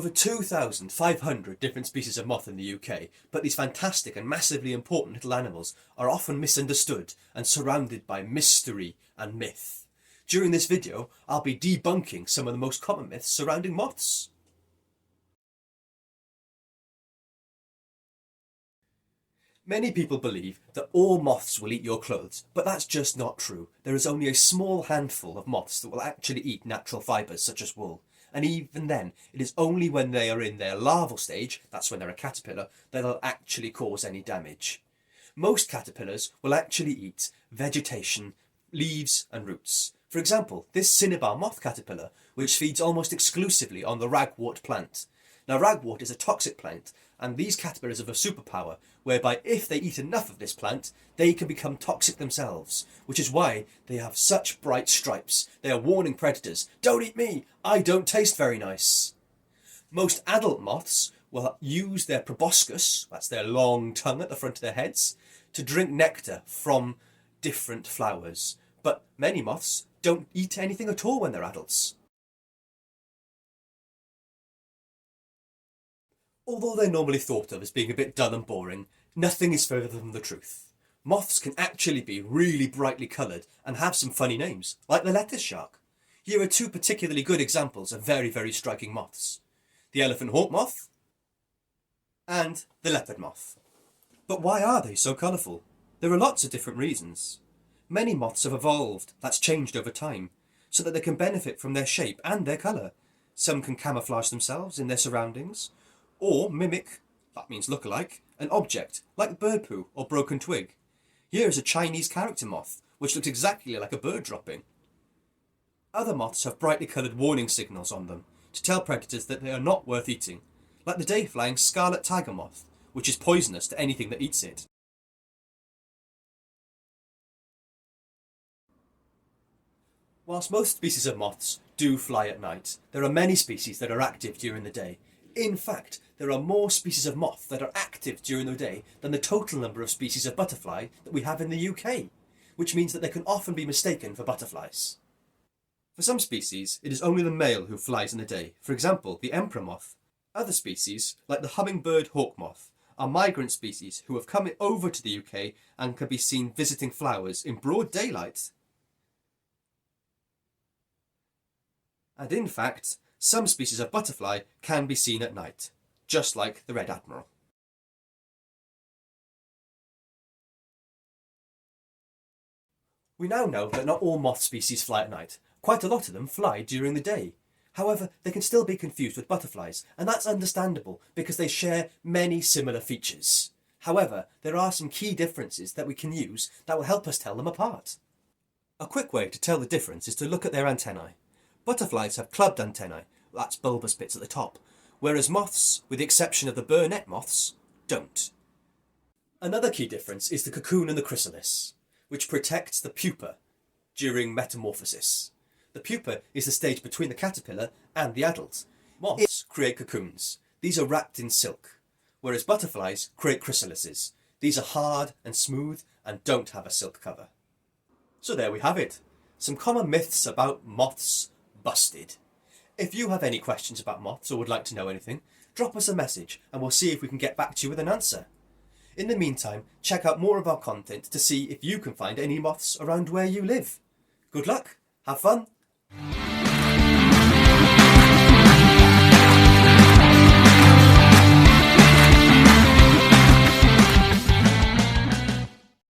over 2,500 different species of moth in the UK, but these fantastic and massively important little animals are often misunderstood and surrounded by mystery and myth. During this video, I'll be debunking some of the most common myths surrounding moths. Many people believe that all moths will eat your clothes, but that's just not true. There is only a small handful of moths that will actually eat natural fibres such as wool. And even then, it is only when they are in their larval stage, that's when they're a caterpillar, that they'll actually cause any damage. Most caterpillars will actually eat vegetation, leaves and roots. For example, this cinnabar moth caterpillar, which feeds almost exclusively on the ragwort plant. Now, ragwort is a toxic plant, and these caterpillars have a superpower, whereby if they eat enough of this plant, they can become toxic themselves, which is why they have such bright stripes. They are warning predators, "Don't eat me, I don't taste very nice." Most adult moths will use their proboscis, that's their long tongue at the front of their heads, to drink nectar from different flowers. But many moths don't eat anything at all when they're adults. Although they're normally thought of as being a bit dull and boring, nothing is further from the truth. Moths can actually be really brightly coloured and have some funny names, like the lettuce shark. Here are two particularly good examples of very, very striking moths. The elephant hawk moth and the leopard moth. But why are they so colourful? There are lots of different reasons. Many moths have evolved, that's changed over time, so that they can benefit from their shape and their colour. Some can camouflage themselves in their surroundings, or mimic, that means look-alike, an object, like bird poo or broken twig. Here is a Chinese character moth, which looks exactly like a bird dropping. Other moths have brightly coloured warning signals on them, to tell predators that they are not worth eating, like the day-flying scarlet tiger moth, which is poisonous to anything that eats it. Whilst most species of moths do fly at night, there are many species that are active during the day. In fact, there are more species of moth that are active during the day than the total number of species of butterfly that we have in the UK, which means that they can often be mistaken for butterflies. For some species, it is only the male who flies in the day, for example, the emperor moth. Other species, like the hummingbird hawk moth, are migrant species who have come over to the UK and can be seen visiting flowers in broad daylight. And in fact, some species of butterfly can be seen at night, just like the red admiral. We now know that not all moth species fly at night. Quite a lot of them fly during the day. However, they can still be confused with butterflies, and that's understandable because they share many similar features. However, there are some key differences that we can use that will help us tell them apart. A quick way to tell the difference is to look at their antennae. Butterflies have clubbed antennae, that's bulbous bits at the top, whereas moths, with the exception of the burnet moths, don't. Another key difference is the cocoon and the chrysalis, which protects the pupa during metamorphosis. The pupa is the stage between the caterpillar and the adult. Moths create cocoons. These are wrapped in silk, whereas butterflies create chrysalises. These are hard and smooth and don't have a silk cover. So there we have it. Some common myths about moths busted. If you have any questions about moths or would like to know anything, drop us a message and we'll see if we can get back to you with an answer. In the meantime, check out more of our content to see if you can find any moths around where you live. Good luck, have fun!